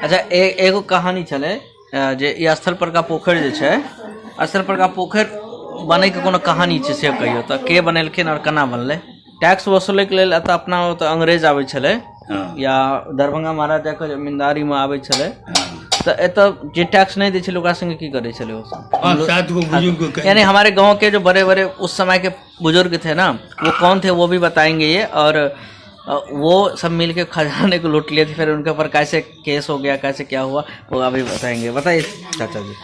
अच्छा एगो कहानी चले जे ई स्थल पर का पोखर जे छै, स्थल पर का पोखर बने के कोनो कहानी छै से कहियो त के बनेलखिन और केना बनले। टैक्स वसूले के लेल एतऽ अपना ओतऽ अंग्रेज आबै छलै या दरभंगा महाराजा के जमींदारी में आबै छलै तो एतऽ जे टैक्स नहीं दै छलै ओकरा संगे की करे छलै वो सब। यानी हमारे गांव के जो बड़े बड़े उस समय के बुजुर्ग थे ना, वो कौन थे वो भी बताएंगे ये, और वो सब मिलके खजाने को लूट लिए थे, फिर उनके ऊपर कैसे केस हो गया, कैसे क्या हुआ वो अभी बताएंगे। बताइए चाचा जी।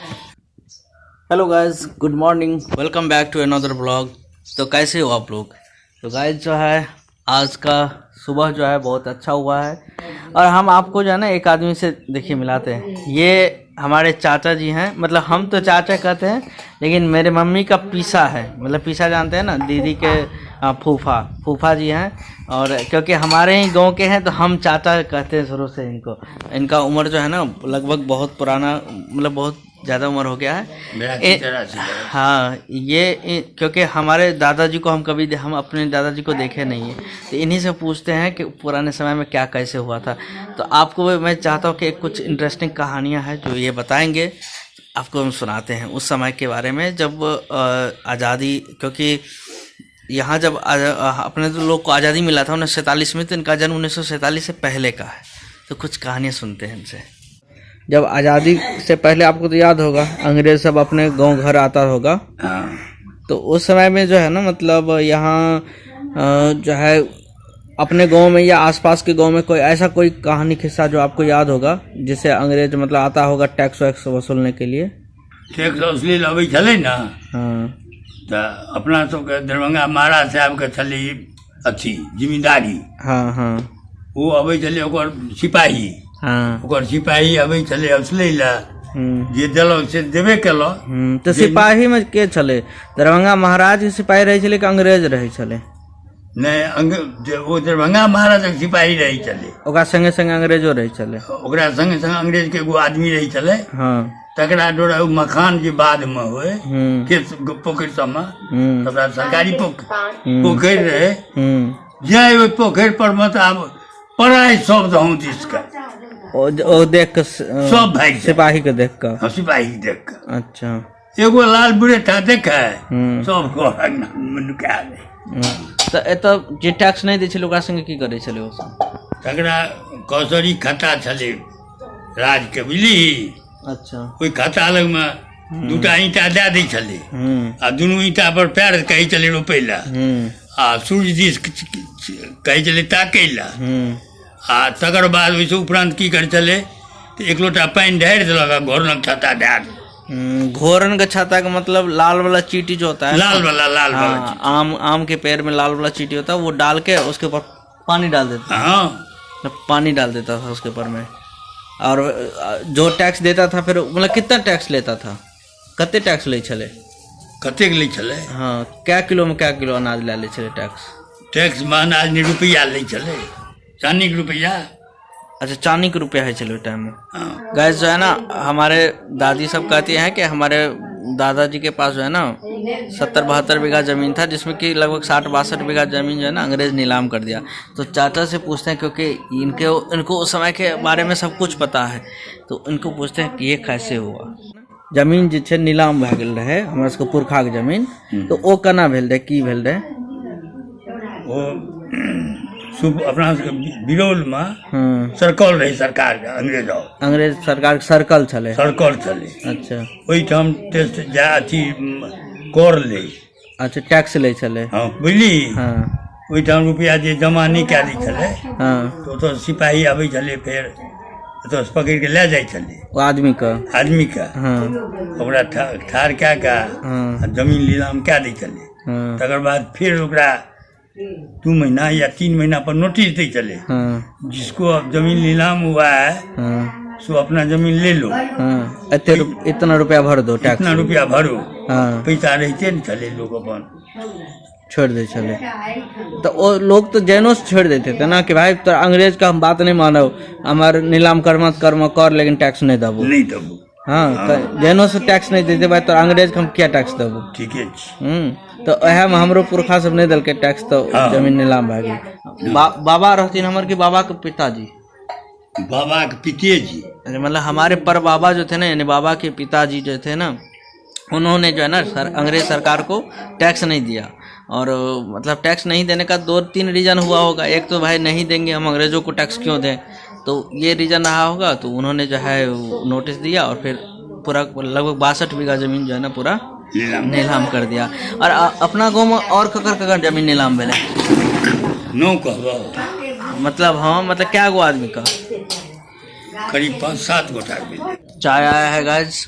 Hello guys, good morning, welcome back to another blog. तो कैसे हो आप लोग। तो गाइस जो है आज का सुबह जो है बहुत अच्छा हुआ है, और हम आपको जो है ना एक आदमी से देखिए मिलाते हैं। ये हमारे चाचा जी हैं, मतलब हम तो चाचा कहते हैं लेकिन मेरे मम्मी का पीसा है, मतलब पीसा जानते हैं ना, दीदी के फूफा जी हैं। और क्योंकि हमारे ही गांव के हैं तो हम चाचा कहते हैं शुरू से इनको। इनका उम्र जो है ना लगभग बहुत पुराना, मतलब बहुत ज़्यादा उम्र हो गया है। हाँ, ये क्योंकि हमारे दादाजी को हम अपने दादाजी को देखे नहीं है, तो इन्हीं से पूछते हैं कि पुराने समय में क्या कैसे हुआ था। तो आपको मैं चाहता हूँ कि कुछ इंटरेस्टिंग कहानियाँ हैं जो ये बताएंगे, आपको हम सुनाते हैं उस समय के बारे में जब आज़ादी, क्योंकि यहाँ जब अपने तो लोग को आज़ादी मिला था 1947 में, तो इनका जन्म 1947 से पहले का है। तो कुछ कहानियाँ सुनते हैं इनसे। जब आज़ादी से पहले आपको तो याद होगा अंग्रेज सब अपने गांव घर आता होगा, तो उस समय में जो है ना, मतलब यहाँ जो है अपने गांव में या आसपास के गांव में कोई ऐसा कोई कहानी किस्सा जो आपको याद होगा जिससे अंग्रेज मतलब आता होगा टैक्स वैक्स वसूलने के लिए। टैक्स वसूली अबै छलै ना, हाँ, तो अपना सबके दरभंगा महाराज साहब के छलै अथी जिम्मेदारी। हाँ हाँ, वो अबै छलै ओकर सिपाही, हाँ, ओकर सिपाही अबै छलै असलै ला, जे देलक से देबे केलक। तो सिपाही में के छले, दरभंगा महाराज के सिपाही रहे छले कि अंग्रेज रहे छले। नहीं, वो दरभंगा महाराज के सिपाही रहे छलै, ओकरा संगे संगे अंग्रेजो रहे छले। ओकरा संगे संगे अंग्रेज के एगो आदमी रहे छलै। हाँ, तकरा डोरा मखान जे बाद में होय के पोखरि सब में, तकरा सरकारी पोखरि रहे, जाय ओहि पोखरि पर मत आब पढ़ाई सब दहूँ दिसका ओ देख के सब भाई सिपाही के देख कर, सिपाही देख कर। अच्छा, एगो लाल बुढ़ेठा देखे सब नुका गए। तो एतऽ जे टैक्स नहीं दै छलै ओकरा संगे की करे छलै ओ सब। तकरा कौशरी खाता छलै राज के, बुझली। अच्छा, ओहि खाता लग में दूटा ईंटा दे दै छलै, आ दुनू ईंटा पर पैर कहै छलै रोपै ला, आ सूर्य दिस कहै छलै ताकै ला, आ तकर बाद ओहिसे उपरांत की करे छलै तो एक लोटा पानी ढारि देलक आ घोरन छत्ता दे दे। घोरन का छत्ता का मतलब लाल वाला चीटी जो होता है, लाल वाला आम के पेड़ में लाल वाला चीटी होता है, वो डाल के उसके ऊपर पानी डाल देता। हाँ, पानी डाल देता था उसके ऊपर में, और जो टैक्स देता था फिर मतलब कितना टैक्स लेता था, कते टैक्स ले छले, कतेक लै छलै। हाँ, क्या किलो अनाज ले ले छले टैक्स। टैक्स में अनाज नहीं रुपया लै छलै, चानी के रुपया। अच्छा, चांदी के रुपया है चलो टाइम में। गैस जो है ना, हमारे दादी सब कहती हैं कि हमारे दादाजी के पास जो है ना 70-72 बीघा ज़मीन था, जिसमें कि लगभग 60-62 बीघा ज़मीन जो है ना अंग्रेज नीलाम कर दिया। तो चाचा से पूछते हैं, क्योंकि इनको उस समय के बारे में सब कुछ पता है, तो इनको पूछते हैं कि ये कैसे हुआ। जमीन जे छै नीलाम भए गेल रहे हमरा सबके पुरखा के जमीन, तो ओ केना भेल रहे, की भेल रहे। वो अपना बिरौल में सर्कल रहे सरकार के, अंग्रेज सरकार सर्कल छले। अच्छा, ओहि ठाम टेस्ट जा अथी कर ले, अच्छा टैक्स ले छले। हाँ, बुझली। हाँ, ओहि ठाम रुपया जे जमा नहीं कए दै छले, हाँ, तो ओतऽ सिपाही आबै छले, फेर ओतऽ से पकड़ि के ले जाइ छले ओ आदमी के। हाँ, ओकरा ठाड़ कए के जमीन नीलाम कए दै छले। तकर बाद फिर ओकरा 2 महीना या 3 महीना पर नोटिस दे चले, जिसको अब जमीन नीलाम हुआ है सो अपना जमीन ले लो, इतना रुपया भर दो, टैक्स इतना रुपया भरो। पैसा रहते न चले, लोग अपन छोड़ दे चले। तो वो लोग तो जैनों से छोड़ देते थे ना कि भाई तो अंग्रेज का हम बात नहीं मानो, हमारे नीलाम कर लेकिन टैक्स नहीं दबो। हाँ, जैनों से टैक्स नहीं देते भाई, तो अंग्रेज के हम क्या टैक्स देबो। ठीक है। तो वह में हमरो पुरखा सब नहीं दल के टैक्स, तो जमीन नीलाम भए गेल। बाबा रहथिन हमर के, बाबा के पिताजी बाबा के पितेजी। मतलब हमारे पर बाबा जो थे ना, यानी बाबा के पिताजी जो थे ना, उन्होंने जो है ना अंग्रेज सरकार को टैक्स नहीं दिया। और मतलब टैक्स नहीं देने का 2-3 रीज़न हुआ होगा। एक तो भाई नहीं देंगे, हम अंग्रेज़ों को टैक्स क्यों दें, तो ये रीज़न रहा होगा। तो उन्होंने जो है नोटिस दिया और फिर पूरा लगभग 62 बीघा ज़मीन जो है ना पूरा नीलाम कर दिया। और अपना गाँव में और ककर जमीन नीलाम मिले नो कहबो, मतलब हाँ, मतलब क्या गो आदमी का करीब 5-7 गोटा मिले। चाय आया है गाइस,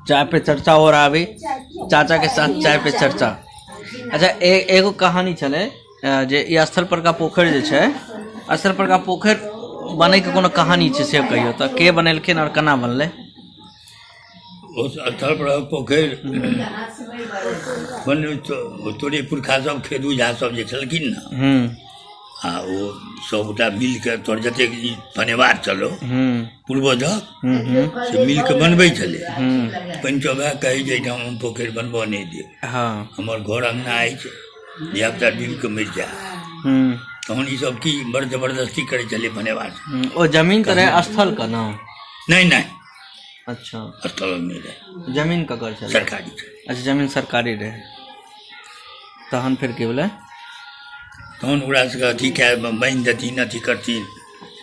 चाय पे चर्चा हो रहा अभी, चाचा के साथ चाय पे चर्चा। अच्छा, एगो कहानी चले जे ई स्थल पर का पोखर जे छै, स्थल पर का पोखर बने के कोनो कहानी छै से कहियो तो, के बनेलखिन और केना बनले? उस स्थल पर पोखर बन तोरे पुरखा सब खेदू झा सब जे छलखिन ना, आ ओ सबटा मिल के तोर जते फनेवार चलो पूर्वज से मिल के बनबै छले। पंचोबा कहे जे हम पोखर बनबो नहीं दे, हमर घर अंगना अछि, धियापुता डूब के मर जा। तहन ई सब की बड़ जबरदस्ती करे चले फनेवार। ओ जमीन तो रहे स्थल का नाम? नहीं। अच्छा, स्थल नहीं रहे, जमीन ककर छले? सरकारी। अच्छा, जमीन सरकारी रहे। तहन फिर की बोले? तहन ओकरा सबके अथी कए बान्हि देथिन, अथी करथिन,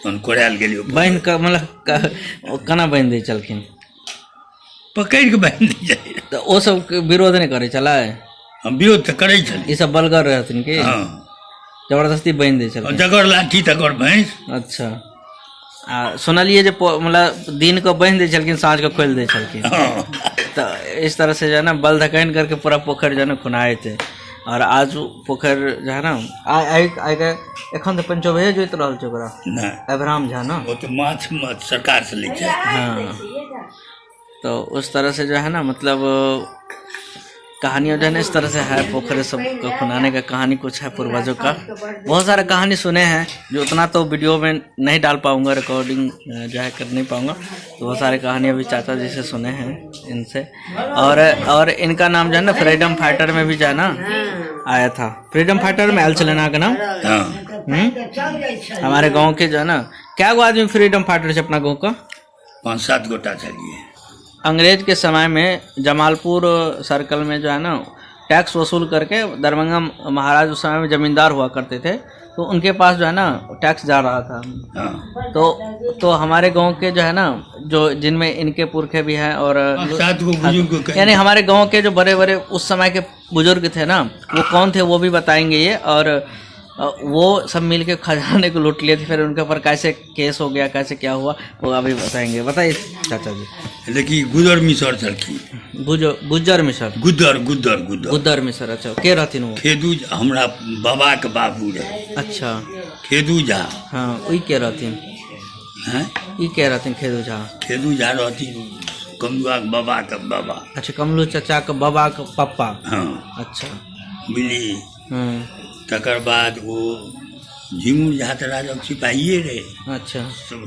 तहन कोड़ायल गेलियो। बान्हि कऽ मतलब केना बान्हि दै छलखिन? पकड़ि के बान्हि दै जाइ। तऽ ओ सब विरोध नहीं करे छलै? हम विरोध तऽ करै छलियै। ई सब बलगर रहथिन कि? हाँ, जबरदस्ती बान्हि दै छलखिन। जकर लाठी तकर भैंस। अच्छा, आ सुनलिए जे मतलब दिन को बान्हि दै छलखिन, साँझ को खोलि दै छलखिन। तो इस तरह से जो है ना बल धकैन करके पूरा पोखर जो है ना खुनाए थे। और आज पोखर जो है ना आगे एखन तो पंचोभे जोइत रहल छै ओकरा नहीं, अब्राहम झा ना, वो तो माछ सरकार से ले छै। हाँ, तो उस तरह से जो है ना मतलब कहानियाँ जो है ना इस तरह से है। पोखर सब को खुनाने का कहानी कुछ है पूर्वजों का। बहुत सारे कहानी सुने हैं जो उतना तो वीडियो में नहीं डाल पाऊंगा, रिकॉर्डिंग जो है कर नहीं पाऊंगा। तो बहुत सारे कहानियाँ भी चाचा जी से सुने हैं इनसे। और इनका नाम जो है ना फ्रीडम फाइटर में भी जो है ना आया था। फ्रीडम फाइटर में आयल चले ना का नाम। हमारे गाँव के जो है ना क्या गो आदमी फ्रीडम फाइटर से अपना गाँव का? 5-7 गोटा चलिए। अंग्रेज के समय में जमालपुर सर्कल में जो है ना टैक्स वसूल करके दरभंगा महाराज उस समय में जमींदार हुआ करते थे, तो उनके पास जो है ना टैक्स जा रहा था। तो हमारे गांव के जो है ना जो जिनमें इनके पुरखे भी हैं और यानी हमारे गांव के जो बड़े बड़े उस समय के बुजुर्ग थे ना, वो कौन थे वो भी बताएंगे ये। और वो सब मिल के खजाने को लूट लिए थे। फिर उनके ऊपर कैसे केस हो गया, कैसे क्या हुआ, वो अभी बताएंगे। बताइए चाचा जी। लेकिन गुदर मिसर चलखिन। गुज्जर मिसर? गुदर मिसर। अच्छा, के रहथिन वो? खेदू हमरा बाबा के बाबू रहे। अच्छा, खेदू झा। हाँ, ई के रहथिन? हैं, ई के रहथिन खेदू झा? खेदू झा रहथिन कमलुआ के बाबा के बाबा। अच्छा, कमलू चाचा के बाबा के पप्पा। हाँ, अच्छा, बुझली। तकर बाद वो झिंगुर झा तो राजक सिपाहिए रहे। अच्छा,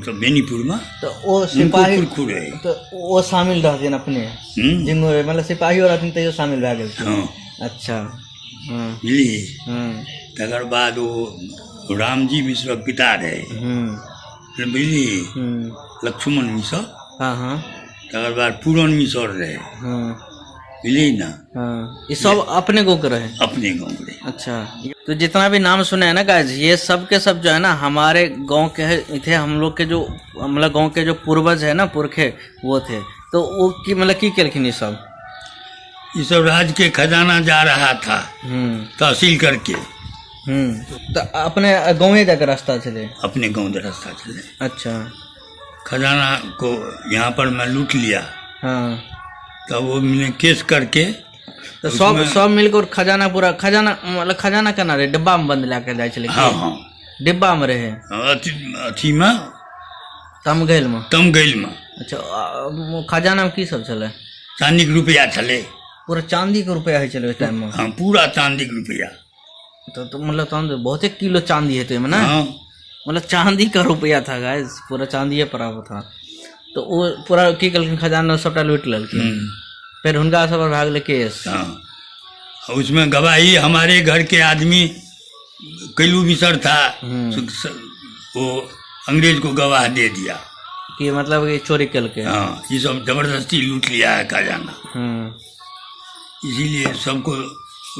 तो बेनीपुर में तो वो सिपाही रहे, तो वो शामिल रहथिन अपने झिंगुर, मतलब सिपाहियो रहथिन तैयो शामिल भए गेल। हाँ, अच्छा, बुझली। तकर बाद वो रामजी मिश्र के पिता रहे, बुझली, लक्ष्मण मिश्र। हाँ। तकर बाद पूरन मिश्र रहे, बुझली ना। ये सब अपने गाँव के रहे? अपने गाँव के। अच्छा, तो जितना भी नाम सुने हैं ना गाइस, ये सब के सब जो है ना हमारे गांव के थे। हम लोग के जो मतलब गांव के जो पूर्वज है ना, पुरखे, वो थे। तो वो की मतलब की केलखिन ये सब राज्य के खजाना जा रहा था तहसील करके। तो अपने गाँव जाकर रास्ता चले? अपने गाँव रास्ता चले। अच्छा, खजाना को यहाँ पर मैं लूट लिया। हाँ, तो वो मैंने केस करके तो सब मिलकर खजाना पूरा खजाना मतलब खजाना केना रहे? डिब्बा में बंद लाके जाए चले? हाँ, डिब्बा में रहे? अथी में, तमगैल में। अच्छा, खजाना में की सब चले? चांदी के रुपया चले। पूरा चांदी के रुपया है चले उस टाइम में? हाँ, पूरा चांदी के रुपया। तो मतलब तो बहुत एक किलो चांदी है तो ना। हाँ। मतलब चांदी का रुपया था गाइस, पूरा चांदी बराबर था। तो वो पूरा की कलखिन खजाना सबटा लूट ललखिन। फिर उनका सब भाग ले केस। हाँ, उसमें गवाही हमारे घर के आदमी कैलू मिसर था, वो अंग्रेज को गवाह दे दिया कि मतलब ये चोरी कर के। हाँ, ये सब जबरदस्ती लूट लिया है खजाना, इसीलिए सबको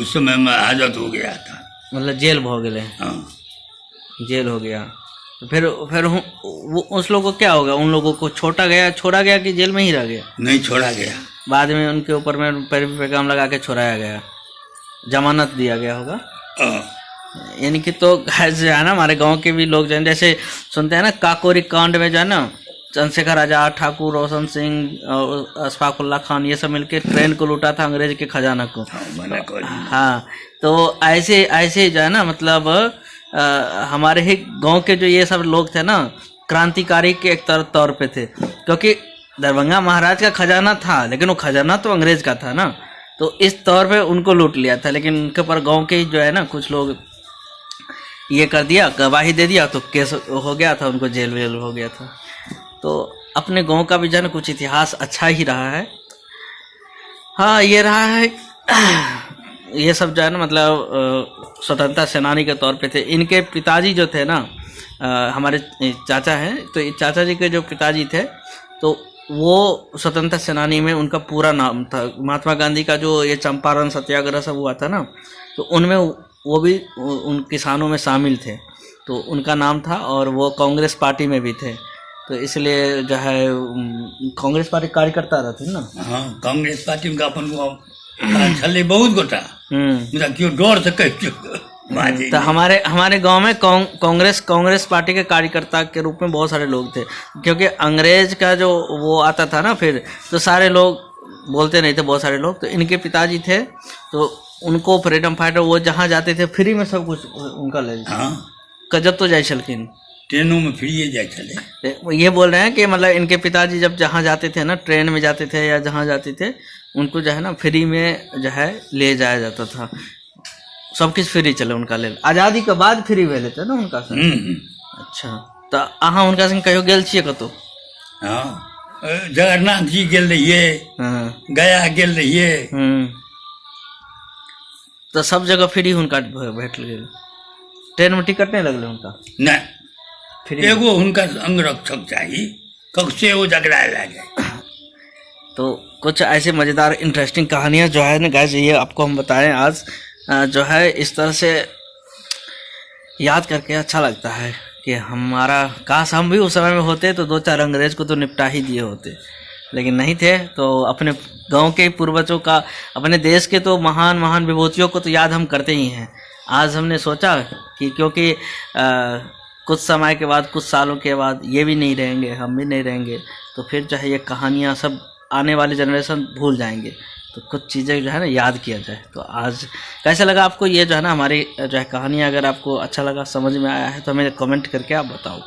उस समय में हाजत हो गया था, मतलब जेल हो गए। हाँ। जेल हो गया तो फिर वो उस लोगों को क्या होगा? उन लोगों को छोड़ा गया कि जेल में ही रह गया? नहीं छोड़ा गया, बाद में उनके ऊपर में पैगाम लगा के छोड़ाया गया, जमानत दिया गया होगा। यानी कि तो जो है ना, हमारे गांव के भी लोग जो है जैसे सुनते हैं ना, काकोरी कांड में जो है ना, चंद्रशेखर आजाद, ठाकुर रोशन सिंह और अशफाकुल्ला खान ये सब मिलके ट्रेन को लूटा था अंग्रेज के खजाना को। हाँ, तो ऐसे जो है ना, मतलब हमारे ही गांव के जो ये सब लोग थे ना, क्रांतिकारी के एक तौर पे थे, क्योंकि दरभंगा महाराज का खजाना था, लेकिन वो खजाना तो अंग्रेज का था ना, तो इस तौर पे उनको लूट लिया था। लेकिन उनके पर गांव के जो है ना कुछ लोग ये कर दिया, गवाही दे दिया, तो केस हो गया था, उनको जेल वेल हो गया था। तो अपने गांव का भी जो है ना कुछ इतिहास अच्छा ही रहा है। हाँ, ये रहा है ये सब जो है ना, मतलब स्वतंत्रता सेनानी के तौर पे थे। इनके पिताजी जो थे ना, हमारे चाचा हैं, तो चाचा जी के जो पिताजी थे, तो वो स्वतंत्रता सेनानी में उनका पूरा नाम था। महात्मा गांधी का जो ये चंपारण सत्याग्रह सब हुआ था ना, तो उनमें वो भी उन किसानों में शामिल थे, तो उनका नाम था। और वो कांग्रेस पार्टी में भी थे, तो इसलिए जो है कांग्रेस पार्टी कार्यकर्ता रहते ना। हाँ, कांग्रेस पार्टी में अपन को छले बहुत गोटा, मतलब क्यों डर से कह। तो हमारे गांव में कांग्रेस पार्टी के कार्यकर्ता के रूप में बहुत सारे लोग थे, क्योंकि अंग्रेज का जो वो आता था ना, फिर तो सारे लोग बोलते नहीं थे, बहुत सारे लोग। तो इनके पिताजी थे, तो उनको फ्रीडम फाइटर, वो जहाँ जाते थे फ्री में सब कुछ उनका ले कजब तो जाए छलकिन, ट्रेनों में फ्री जाए चले। ये बोल रहे हैं कि मतलब इनके पिताजी जब जहाँ जाते थे ना, ट्रेन में जाते थे या जहाँ जाते थे, उनको जो है ना फ्री में जो है ले जाया जाता था, सब कुछ फ्री चले उनका ले। आज़ादी के बाद फ्री भेले थे ना उनका संग। अच्छा, तो अहाँ उनका संग कहियो गेल छियै कतौ? हाँ, जगन्नाथ जी गेल रहिए, गया गेल रहिए, तो सब जगह फ्री हुनका भेट गेल। ट्रेन में टिकट नहीं लगले उनका? नहीं, एगो उनका अंगरक्षक चाहिए, कक्षे वो झगड़ा लगे। तो कुछ ऐसे मज़ेदार इंटरेस्टिंग कहानियाँ जो है ना गाइस, ये आपको हम बताएं आज, जो है इस तरह से याद करके अच्छा लगता है कि हमारा, काश हम भी उस समय में होते तो 2-4 अंग्रेज को तो निपटा ही दिए होते, लेकिन नहीं थे। तो अपने गांव के पूर्वजों का, अपने देश के तो महान महान विभूतियों को तो याद हम करते ही हैं। आज हमने सोचा कि क्योंकि कुछ समय के बाद, कुछ सालों के बाद ये भी नहीं रहेंगे, हम भी नहीं रहेंगे, तो फिर जो है ये कहानियाँ सब आने वाली जनरेशन भूल जाएंगे, तो कुछ चीज़ें जो है ना याद किया जाए। तो आज कैसा लगा आपको ये जो है ना हमारी जो है कहानियाँ? अगर आपको अच्छा लगा, समझ में आया है, तो हमें कमेंट करके आप बताओ।